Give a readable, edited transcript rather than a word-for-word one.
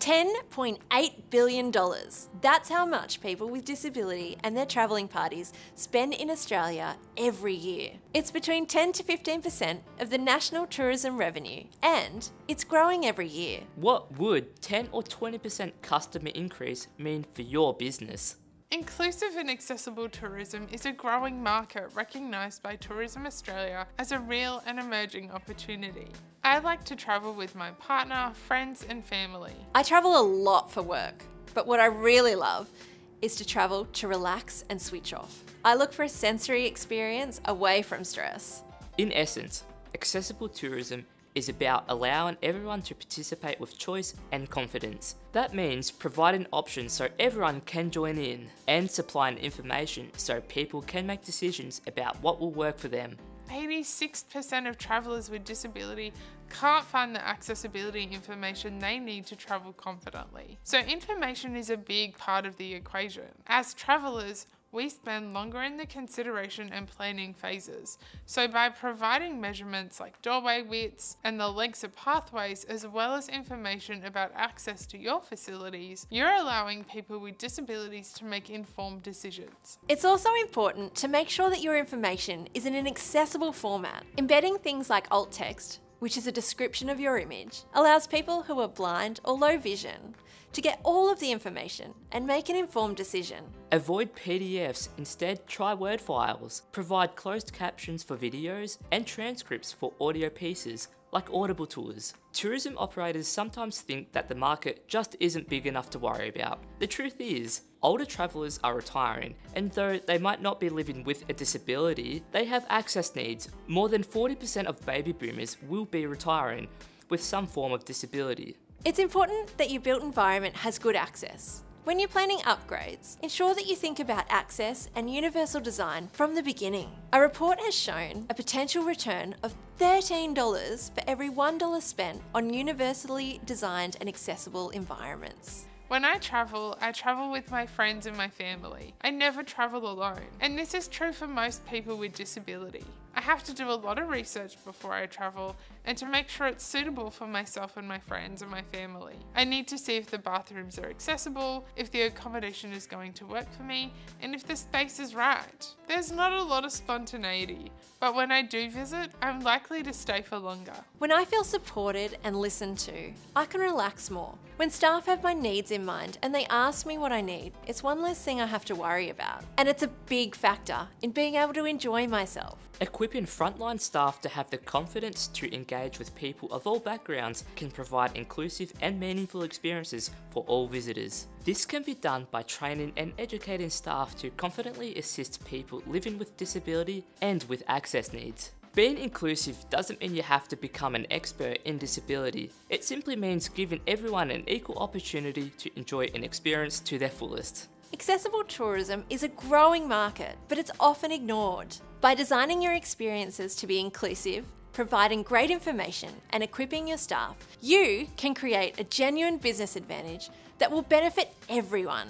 $10.8 billion. That's how much people with disability and their travelling parties spend in Australia every year. It's between 10 to 15% of the national tourism revenue, and it's growing every year. What would 10 or 20% customer increase mean for your business? Inclusive and accessible tourism is a growing market recognised by Tourism Australia as a real and emerging opportunity. I like to travel with my partner, friends and family. I travel a lot for work, but what I really love is to travel to relax and switch off. I look for a sensory experience away from stress. In essence, accessible tourism is about allowing everyone to participate with choice and confidence. That means providing options so everyone can join in, and supplying information so people can make decisions about what will work for them. 86% of travellers with disability can't find the accessibility information they need to travel confidently. So information is a big part of the equation. As travellers, we spend longer in the consideration and planning phases. So by providing measurements like doorway widths and the lengths of pathways, as well as information about access to your facilities, you're allowing people with disabilities to make informed decisions. It's also important to make sure that your information is in an accessible format. Embedding things like alt text, which is a description of your image, allows people who are blind or low vision to get all of the information and make an informed decision. Avoid PDFs, instead try Word files. Provide closed captions for videos and transcripts for audio pieces like Audible tours. Tourism operators sometimes think that the market just isn't big enough to worry about. The truth is, older travellers are retiring, and though they might not be living with a disability, they have access needs. More than 40% of baby boomers will be retiring with some form of disability. It's important that your built environment has good access. When you're planning upgrades, ensure that you think about access and universal design from the beginning. A report has shown a potential return of $13 for every $1 spent on universally designed and accessible environments. When I travel with my friends and my family. I never travel alone. And this is true for most people with disability. I have to do a lot of research before I travel and to make sure it's suitable for myself and my friends and my family. I need to see if the bathrooms are accessible, if the accommodation is going to work for me, and if the space is right. There's not a lot of spontaneity, but when I do visit, I'm likely to stay for longer. When I feel supported and listened to, I can relax more. When staff have my needs in mind and they ask me what I need, it's one less thing I have to worry about. And it's a big factor in being able to enjoy myself. Equipping frontline staff to have the confidence to engage with people of all backgrounds can provide inclusive and meaningful experiences for all visitors. This can be done by training and educating staff to confidently assist people living with disability and with access needs. Being inclusive doesn't mean you have to become an expert in disability. It simply means giving everyone an equal opportunity to enjoy an experience to their fullest. Accessible tourism is a growing market, but it's often ignored. By designing your experiences to be inclusive, providing great information and equipping your staff, you can create a genuine business advantage that will benefit everyone.